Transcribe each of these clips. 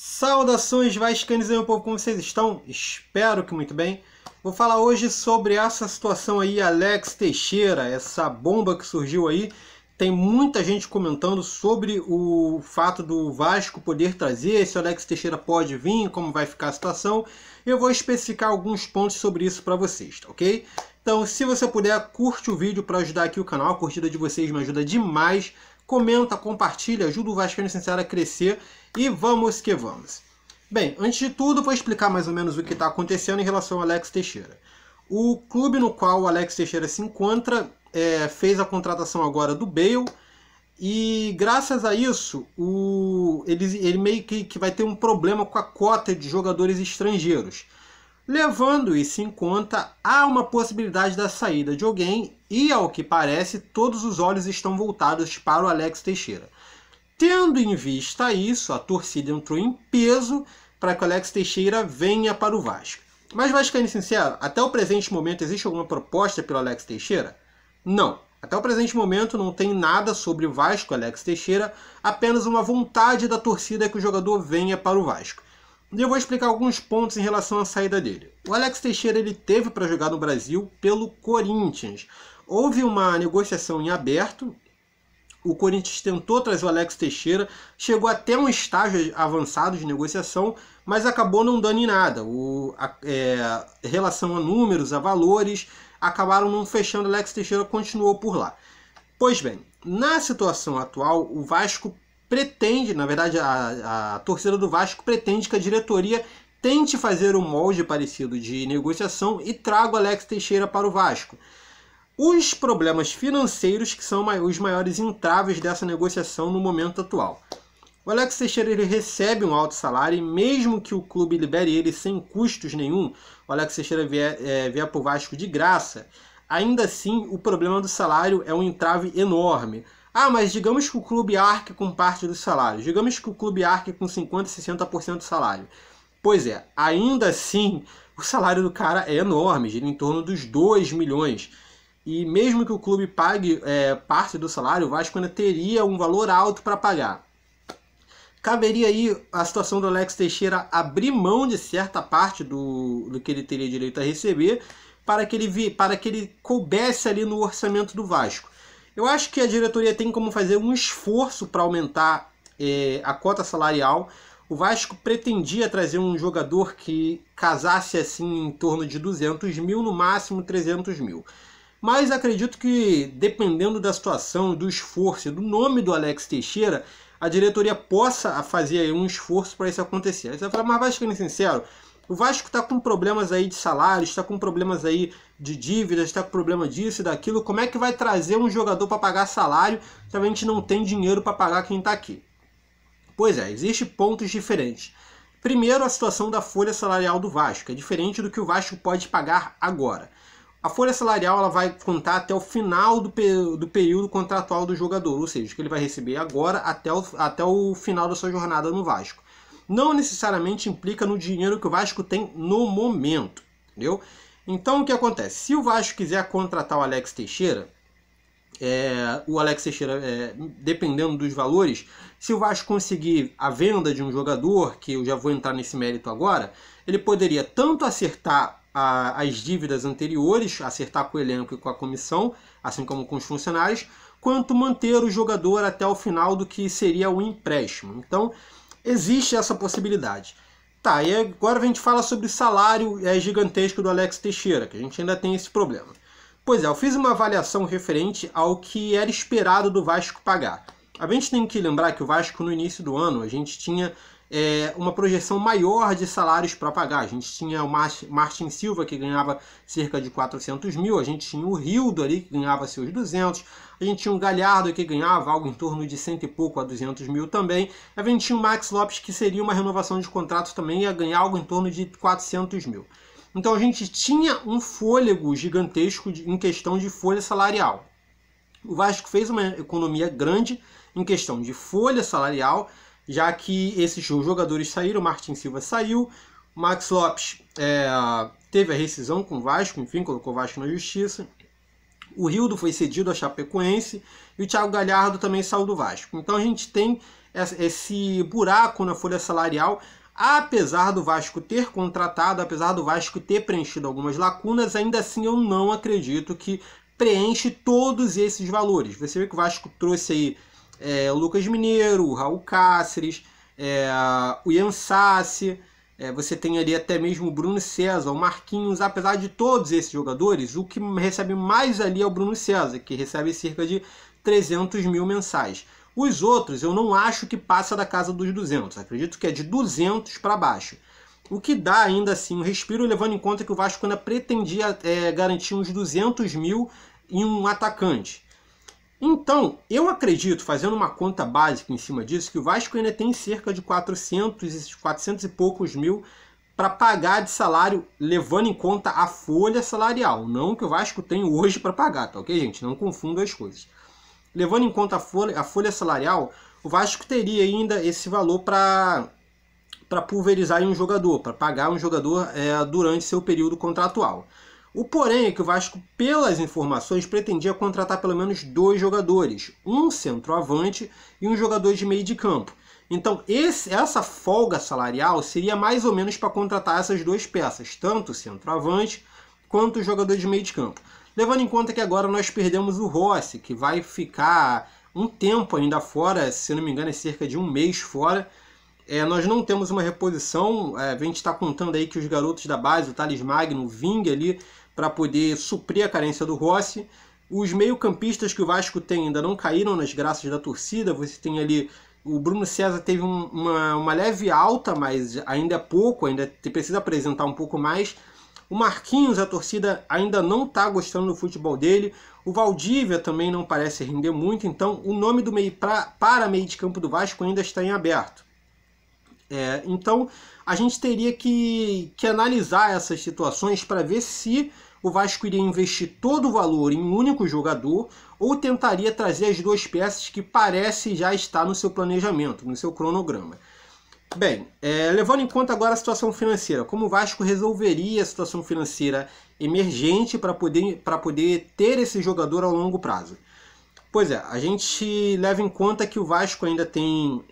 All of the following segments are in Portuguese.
Saudações vascaínos, meu povo, como vocês estão? Espero que muito bem. Vou falar hoje sobre essa situação aí, Alex Teixeira, essa bomba que surgiu aí. Tem muita gente comentando sobre o fato do Vasco poder trazer, se o Alex Teixeira pode vir, como vai ficar a situação. Eu vou especificar alguns pontos sobre isso para vocês, tá ok? Então, se você puder, curte o vídeo para ajudar aqui o canal, a curtida de vocês me ajuda demais. Comenta, compartilha, ajuda o Vascaíno Sincero a crescer e vamos que vamos. Bem, antes de tudo, vou explicar mais ou menos o que está acontecendo em relação ao Alex Teixeira. O clube no qual o Alex Teixeira se encontra fez a contratação agora do Bale e graças a isso ele meio que vai ter um problema com a cota de jogadores estrangeiros. Levando isso em conta, há uma possibilidade da saída de alguém e, ao que parece, todos os olhos estão voltados para o Alex Teixeira. Tendo em vista isso, a torcida entrou em peso para que o Alex Teixeira venha para o Vasco. Mas, vascaíno sincero, até o presente momento existe alguma proposta pelo Alex Teixeira? Não. Até o presente momento não tem nada sobre o Vasco, Alex Teixeira, apenas uma vontade da torcida que o jogador venha para o Vasco. E eu vou explicar alguns pontos em relação à saída dele. O Alex Teixeira ele teve para jogar no Brasil pelo Corinthians. Houve uma negociação em aberto. O Corinthians tentou trazer o Alex Teixeira, chegou até um estágio avançado de negociação, mas acabou não dando em nada. Em relação a números, a valores, acabaram não fechando. O Alex Teixeira continuou por lá. Pois bem, na situação atual, o Vasco pretende, na verdade a torcida do Vasco pretende que a diretoria tente fazer um molde parecido de negociação e traga o Alex Teixeira para o Vasco. Os problemas financeiros que são os maiores entraves dessa negociação no momento atual. O Alex Teixeira ele recebe um alto salário e mesmo que o clube libere ele sem custos nenhum, o Alex Teixeira vier para o Vasco de graça, ainda assim o problema do salário é um entrave enorme. Ah, mas digamos que o clube arque com parte do salário. Digamos que o clube arque com 50%, 60% do salário. Pois é, ainda assim, o salário do cara é enorme, gira em torno dos 2 milhões. E mesmo que o clube pague parte do salário, o Vasco ainda teria um valor alto para pagar. Caberia aí a situação do Alex Teixeira abrir mão de certa parte do que ele teria direito a receber para que ele coubesse ali no orçamento do Vasco. Eu acho que a diretoria tem como fazer um esforço para aumentar a cota salarial. O Vasco pretendia trazer um jogador que casasse assim em torno de 200 mil, no máximo 300 mil. Mas acredito que, dependendo da situação, do esforço e do nome do Alex Teixeira, a diretoria possa fazer aí um esforço para isso acontecer. Aí você vai falar, mas Vascaíno sincero, o Vasco está com problemas aí de salários, está com problemas aí de dívidas, está com problema disso e daquilo. Como é que vai trazer um jogador para pagar salário se a gente não tem dinheiro para pagar quem está aqui? Pois é, existem pontos diferentes. Primeiro, a situação da folha salarial do Vasco. É diferente do que o Vasco pode pagar agora. A folha salarial ela vai contar até o final do período contratual do jogador, ou seja, que ele vai receber agora até o final da sua jornada no Vasco. Não necessariamente implica no dinheiro que o Vasco tem no momento, entendeu? Então o que acontece? Se o Vasco quiser contratar o Alex Teixeira, dependendo dos valores, se o Vasco conseguir a venda de um jogador, que eu já vou entrar nesse mérito agora, ele poderia tanto acertar as dívidas anteriores, acertar com o elenco e com a comissão, assim como com os funcionários, quanto manter o jogador até o final do que seria o empréstimo. Então, existe essa possibilidade. Tá, e agora a gente fala sobre o salário gigantesco do Alex Teixeira, que a gente ainda tem esse problema. Pois é, eu fiz uma avaliação referente ao que era esperado do Vasco pagar. A gente tem que lembrar que o Vasco, no início do ano, a gente tinha uma projeção maior de salários para pagar. A gente tinha o Martin Silva, que ganhava cerca de 400 mil, a gente tinha o Rildo ali, que ganhava seus 200, a gente tinha o Galhardo, que ganhava algo em torno de 100 e pouco a 200 mil também, a gente tinha o Max Lopes, que seria uma renovação de contrato também, ia ganhar algo em torno de 400 mil. Então a gente tinha um fôlego gigantesco em questão de folha salarial. O Vasco fez uma economia grande em questão de folha salarial, já que esses jogadores saíram, o Martin Silva saiu, o Max Lopes teve a rescisão com o Vasco, enfim, colocou o Vasco na justiça. O Rildo foi cedido a Chapecoense e o Thiago Galhardo também saiu do Vasco. Então a gente tem esse buraco na folha salarial. Apesar do Vasco ter contratado, apesar do Vasco ter preenchido algumas lacunas, ainda assim eu não acredito que preenche todos esses valores. Você vê que o Vasco trouxe aí o Lucas Mineiro, o Raul Cáceres, o Ian Sassi, você tem ali até mesmo o Bruno César, o Marquinhos. Apesar de todos esses jogadores, o que recebe mais ali é o Bruno César, que recebe cerca de 300 mil mensais. Os outros eu não acho que passa da casa dos 200, acredito que é de 200 para baixo. O que dá ainda assim um respiro, levando em conta que o Vasco ainda pretendia garantir uns 200 mil em um atacante. Então, eu acredito, fazendo uma conta básica em cima disso, que o Vasco ainda tem cerca de 400 e poucos mil para pagar de salário, levando em conta a folha salarial. Não que o Vasco tem hoje para pagar, tá ok, gente? Não confunda as coisas. Levando em conta a folha salarial, o Vasco teria ainda esse valor para pulverizar em um jogador, para pagar um jogador durante seu período contratual. O porém é que o Vasco, pelas informações, pretendia contratar pelo menos 2 jogadores, um centroavante e um jogador de meio de campo. Então essa folga salarial seria mais ou menos para contratar essas 2 peças, tanto o centroavante quanto o jogador de meio de campo. Levando em conta que agora nós perdemos o Rossi, que vai ficar um tempo ainda fora, se não me engano é cerca de 1 mês fora. Nós não temos uma reposição, a gente está contando aí que os garotos da base, o Thales Magno, vingue ali para poder suprir a carência do Rossi. Os meio-campistas que o Vasco tem ainda não caíram nas graças da torcida. Você tem ali, o Bruno César teve uma leve alta, mas ainda é pouco, ainda precisa apresentar um pouco mais. O Marquinhos, a torcida ainda não está gostando do futebol dele. O Valdívia também não parece render muito. Então o nome do meio para meio de campo do Vasco ainda está em aberto. Então a gente teria que analisar essas situações para ver se o Vasco iria investir todo o valor em um único jogador ou tentaria trazer as 2 peças que parece já estar no seu planejamento, no seu cronograma. Bem, levando em conta agora a situação financeira, como o Vasco resolveria a situação financeira emergente para poder ter esse jogador ao longo prazo? Pois a gente leva em conta que o Vasco ainda tem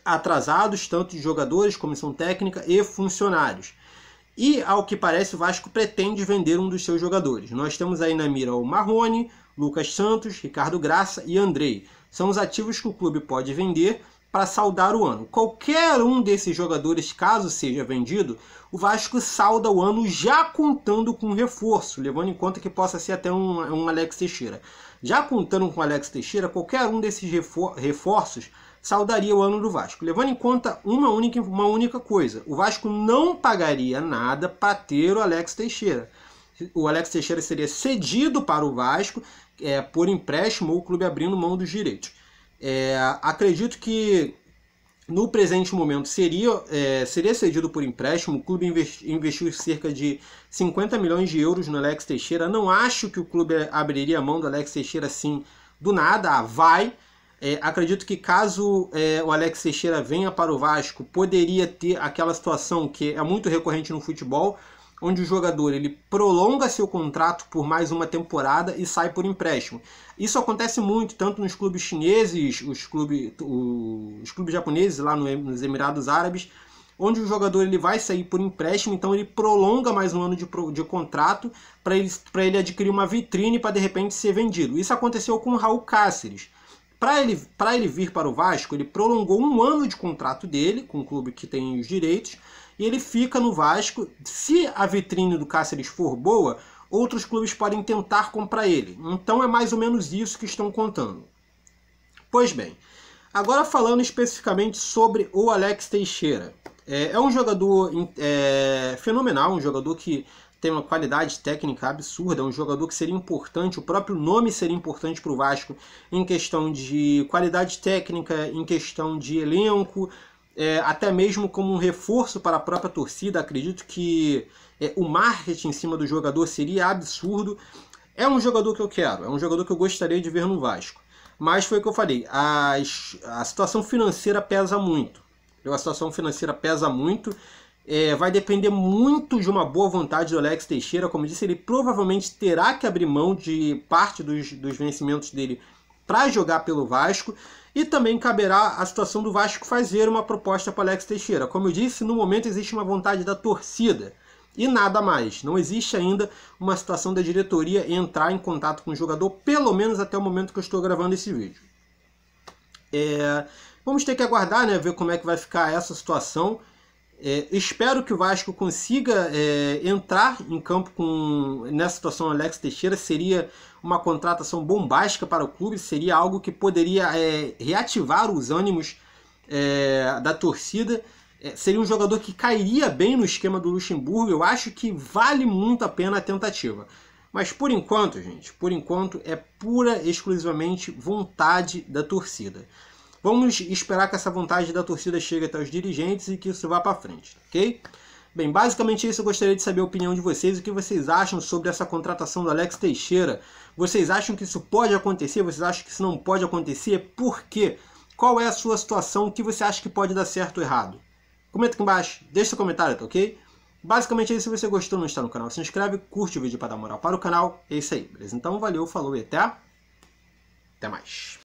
atrasados, tanto de jogadores, comissão técnica e funcionários. E, ao que parece, o Vasco pretende vender um dos seus jogadores. Nós temos aí na mira o Marrone, Lucas Santos, Ricardo Graça e Andrei. São os ativos que o clube pode vender para saldar o ano. Qualquer um desses jogadores, caso seja vendido, o Vasco salda o ano já contando com reforço, levando em conta que possa ser até um Alex Teixeira. Já contando com o Alex Teixeira, qualquer um desses reforços saldaria o ano do Vasco. Levando em conta uma única coisa, o Vasco não pagaria nada para ter o Alex Teixeira. O Alex Teixeira seria cedido para o Vasco por empréstimo ou o clube abrindo mão dos direitos. Acredito que no presente momento seria cedido por empréstimo. O clube investiu cerca de 50 milhões de euros no Alex Teixeira. Não acho que o clube abriria mão do Alex Teixeira assim do nada. Vai. Acredito que caso o Alex Teixeira venha para o Vasco, poderia ter aquela situação que é muito recorrente no futebol, onde o jogador ele prolonga seu contrato por mais uma temporada e sai por empréstimo. Isso acontece muito, tanto nos clubes chineses, os clubes japoneses lá nos Emirados Árabes, onde o jogador ele vai sair por empréstimo, então ele prolonga mais um ano de contrato para ele adquirir uma vitrine para de repente ser vendido. Isso aconteceu com o Raul Cáceres. Para ele vir para o Vasco, ele prolongou 1 ano de contrato dele, com o clube que tem os direitos, e ele fica no Vasco. Se a vitrine do Cáceres for boa, outros clubes podem tentar comprar ele. Então é mais ou menos isso que estão contando. Pois bem, agora falando especificamente sobre o Alex Teixeira. É um jogador fenomenal, um jogador que tem uma qualidade técnica absurda, é um jogador que seria importante, o próprio nome seria importante para o Vasco em questão de qualidade técnica, em questão de elenco, até mesmo como um reforço para a própria torcida. Acredito que o marketing em cima do jogador seria absurdo. É um jogador que eu quero, é um jogador que eu gostaria de ver no Vasco. Mas foi o que eu falei, a situação financeira pesa muito. A situação financeira pesa muito. Vai depender muito de uma boa vontade do Alex Teixeira. Como eu disse, ele provavelmente terá que abrir mão de parte dos vencimentos dele para jogar pelo Vasco, e também caberá a situação do Vasco fazer uma proposta para Alex Teixeira. Como eu disse, no momento existe uma vontade da torcida e nada mais. Não existe ainda uma situação da diretoria entrar em contato com o jogador, pelo menos até o momento que eu estou gravando esse vídeo. Vamos ter que aguardar, né, ver como é que vai ficar essa situação. Espero que o Vasco consiga entrar em campo nessa situação. Alex Teixeira seria uma contratação bombástica para o clube, seria algo que poderia reativar os ânimos da torcida. Seria um jogador que cairia bem no esquema do Luxemburgo. Eu acho que vale muito a pena a tentativa. Mas por enquanto, gente, é pura e exclusivamente vontade da torcida. Vamos esperar que essa vontade da torcida chegue até os dirigentes e que isso vá para frente, ok? Bem, basicamente isso. Eu gostaria de saber a opinião de vocês. O que vocês acham sobre essa contratação do Alex Teixeira? Vocês acham que isso pode acontecer? Vocês acham que isso não pode acontecer? Por quê? Qual é a sua situação? O que você acha que pode dar certo ou errado? Comenta aqui embaixo, deixa seu comentário, tá ok? Basicamente é isso. Se você gostou, não está no canal, se inscreve, curte o vídeo para dar moral para o canal. É isso aí, beleza? Então valeu, falou e até mais.